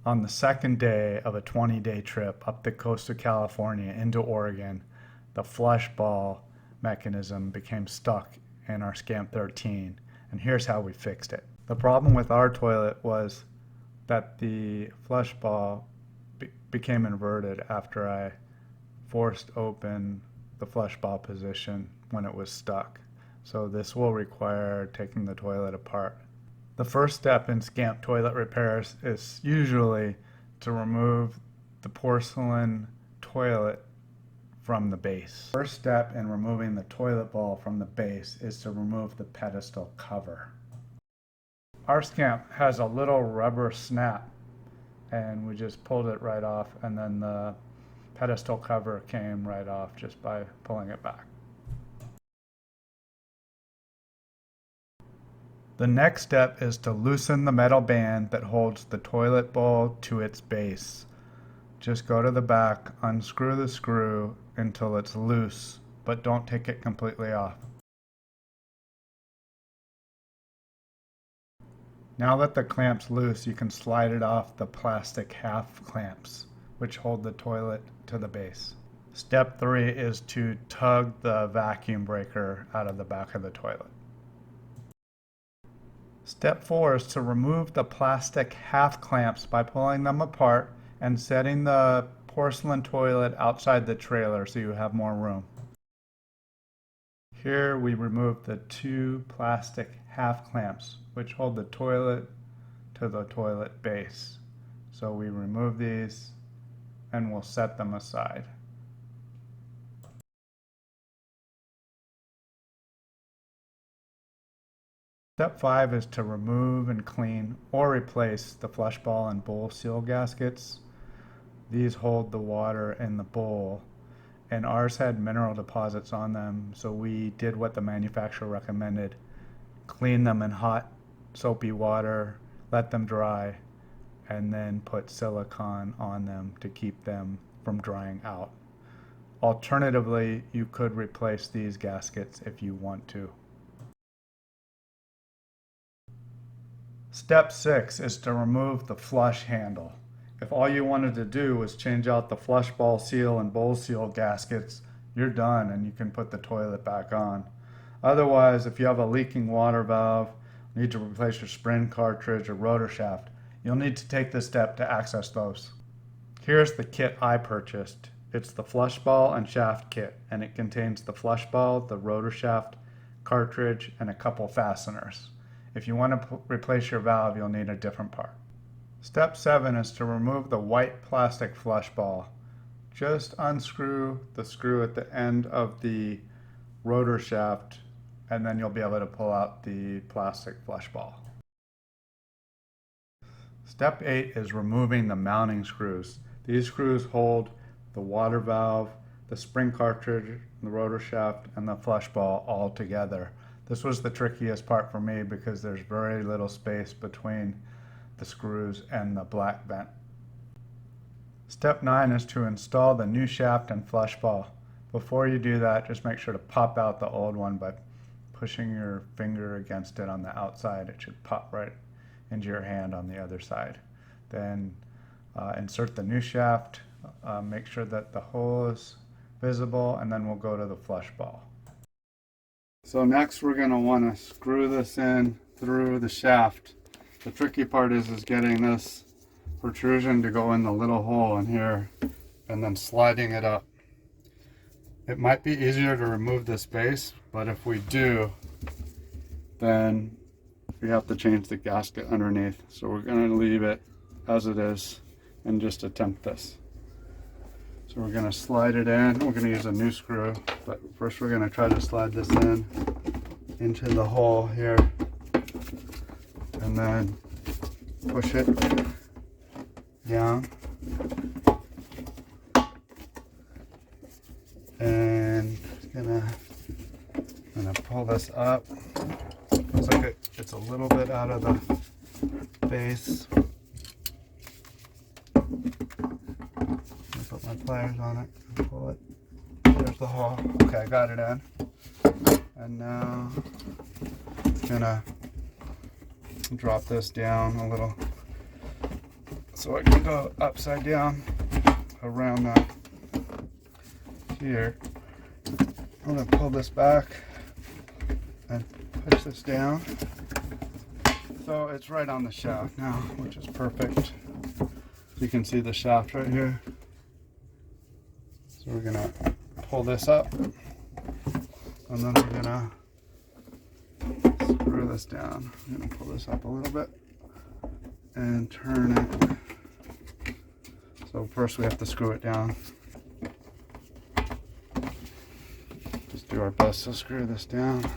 On the second day of a 20-day trip up the coast of California into Oregon, the flush ball mechanism became stuck in our Scamp 13, and here's how we fixed it. The problem with our toilet was that the flush ball became inverted after I forced open the flush ball position when it was stuck. So this will require taking the toilet apart. The first step in Scamp toilet repairs is usually to remove the porcelain toilet from the base. First step in removing the toilet bowl from the base is to remove the pedestal cover. Our Scamp has a little rubber snap, and we just pulled it right off, and then the pedestal cover came right off just by pulling it back. The next step is to loosen the metal band that holds the toilet bowl to its base. Just go to the back, unscrew the screw until it's loose, but don't take it completely off. Now that the clamp's loose, you can slide it off the plastic half clamps, which hold the toilet to the base. Step 3 is to tug the vacuum breaker out of the back of the toilet. Step 4 is to remove the plastic half clamps by pulling them apart and setting the porcelain toilet outside the trailer so you have more room. Here we remove the 2 plastic half clamps which hold the toilet to the toilet base. So we remove these and we'll set them aside. Step 5 is to remove and clean or replace the flush ball and bowl seal gaskets. These hold the water in the bowl, and ours had mineral deposits on them, so we did what the manufacturer recommended. Clean them in hot soapy water, let them dry, and then put silicone on them to keep them from drying out. Alternatively, you could replace these gaskets if you want to. Step 6 is to remove the flush handle. If all you wanted to do was change out the flush ball seal and bowl seal gaskets, you're done and you can put the toilet back on. Otherwise, if you have a leaking water valve, need to replace your spring cartridge or rotor shaft, you'll need to take this step to access those. Here's the kit I purchased. It's the flush ball and shaft kit, and it contains the flush ball, the rotor shaft, cartridge, and a couple fasteners. If you want to replace your valve, you'll need a different part. Step 7 is to remove the white plastic flush ball. Just unscrew the screw at the end of the rotor shaft, and then you'll be able to pull out the plastic flush ball. Step 8 is removing the mounting screws. These screws hold the water valve, the spring cartridge, the rotor shaft, and the flush ball all together. This was the trickiest part for me because there's very little space between the screws and the black vent. Step 9 is to install the new shaft and flush ball. Before you do that, just make sure to pop out the old one by pushing your finger against it on the outside. It should pop right into your hand on the other side. Then insert the new shaft, make sure that the hole is visible, and then we'll go to the flush ball. So next we're going to want to screw this in through the shaft. The tricky part is getting this protrusion to go in the little hole in here and then sliding it up. It might be easier to remove this base, but if we do, then we have to change the gasket underneath. So we're going to leave it as it is and just attempt this. So we're going to slide it in. We're going to use a new screw, but first we're going to try to slide this in into the hole here and then push it down and I'm gonna pull this up. Looks like it's a little bit out of the base. Put my pliers on it and pull it. There's the hole. Okay, I got it in. And now I'm gonna drop this down a little So I can go upside down around that here. I'm going to pull this back and push this down. So it's right on the shaft now, which is perfect. You can see the shaft right here. So we're going to pull this up, and then we're going to screw this down. I'm going to pull this up a little bit and turn it. So first we have to screw it down. Just do our best to screw this down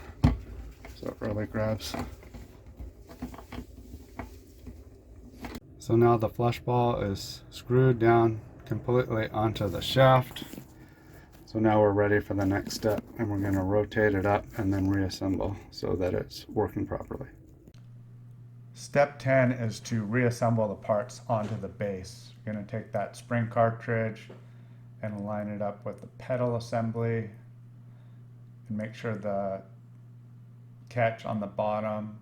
so it really grabs. So now the flush ball is screwed down completely onto the shaft. So now we're ready for the next step, and we're going to rotate it up and then reassemble so that it's working properly. Step 10 is to reassemble the parts onto the base. You're going to take that spring cartridge and line it up with the pedal assembly and make sure the catch on the bottom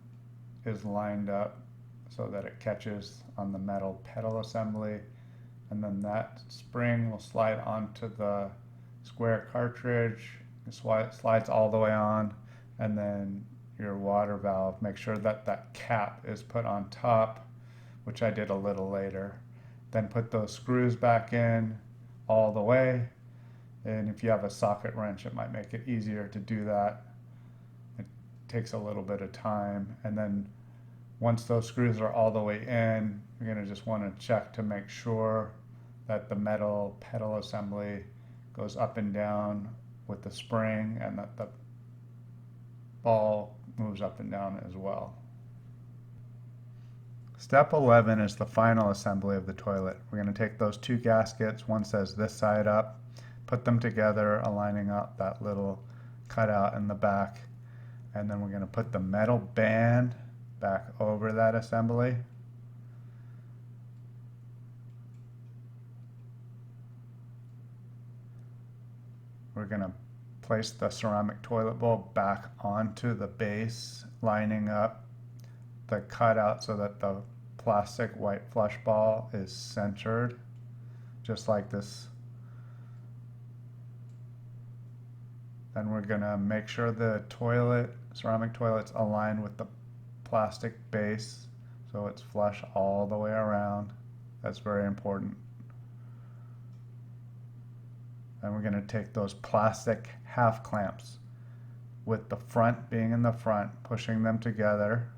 is lined up so that it catches on the metal pedal assembly, and then that spring will slide onto the square cartridge. It slides all the way on, and then your water valve, make sure that that cap is put on top, which I did a little later. Then put those screws back in all the way, and if you have a socket wrench, it might make it easier to do that. It takes a little bit of time, and then once those screws are all the way in, you're going to just want to check to make sure that the metal pedal assembly goes up and down with the spring, and that the ball moves up and down as well. Step 11 is the final assembly of the toilet. We're going to take those two gaskets, one says this side up, put them together, aligning up that little cutout in the back, and then we're going to put the metal band back over that assembly. We're going to place the ceramic toilet bowl back onto the base, lining up the cutout so that the plastic white flush ball is centered, just like this. Then we're going to make sure the ceramic toilet's aligned with the plastic base so it's flush all the way around. That's very important. And we're going to take those plastic half clamps with the front being in the front, pushing them together.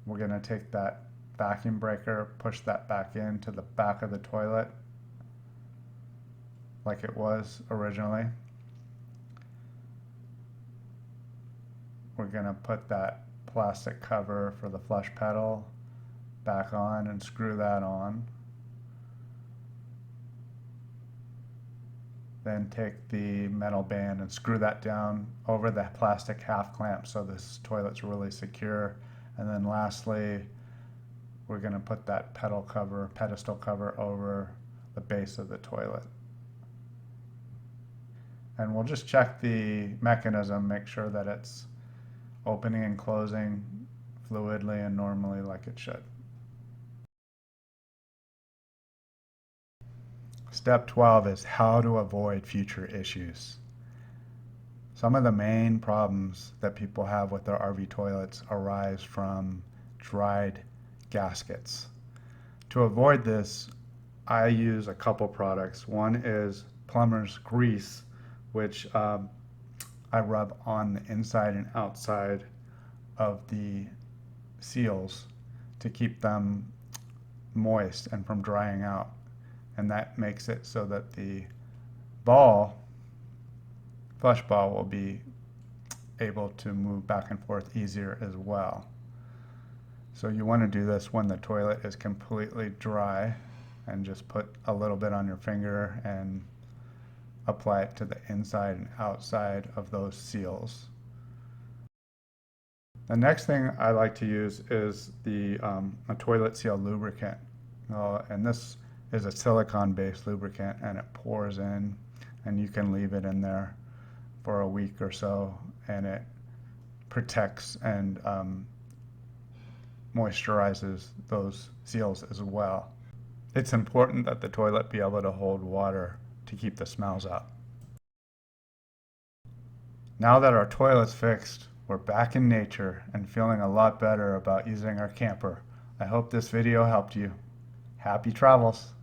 We're going to take that vacuum breaker, push that back into the back of the toilet like it was originally. We're going to put that plastic cover for the flush pedal back on and screw that on. Then take the metal band and screw that down over the plastic half clamp so this toilet's really secure. And then lastly, we're going to put that pedestal cover over the base of the toilet. And we'll just check the mechanism, make sure that it's opening and closing fluidly and normally like it should. Step 12 is how to avoid future issues. Some of the main problems that people have with their RV toilets arise from dried gaskets. To avoid this, I use a couple products. One is plumber's grease, which I rub on the inside and outside of the seals to keep them moist and from drying out. And that makes it so that the flush ball will be able to move back and forth easier as well. So you want to do this when the toilet is completely dry, and just put a little bit on your finger and apply it to the inside and outside of those seals. The next thing I like to use is a toilet seal lubricant. And this is a silicone-based lubricant, and it pours in, and you can leave it in there for a week or so, and it protects and moisturizes those seals as well. It's important that the toilet be able to hold water to keep the smells out. Now that our toilet's fixed, we're back in nature and feeling a lot better about using our camper. I hope this video helped you. Happy travels!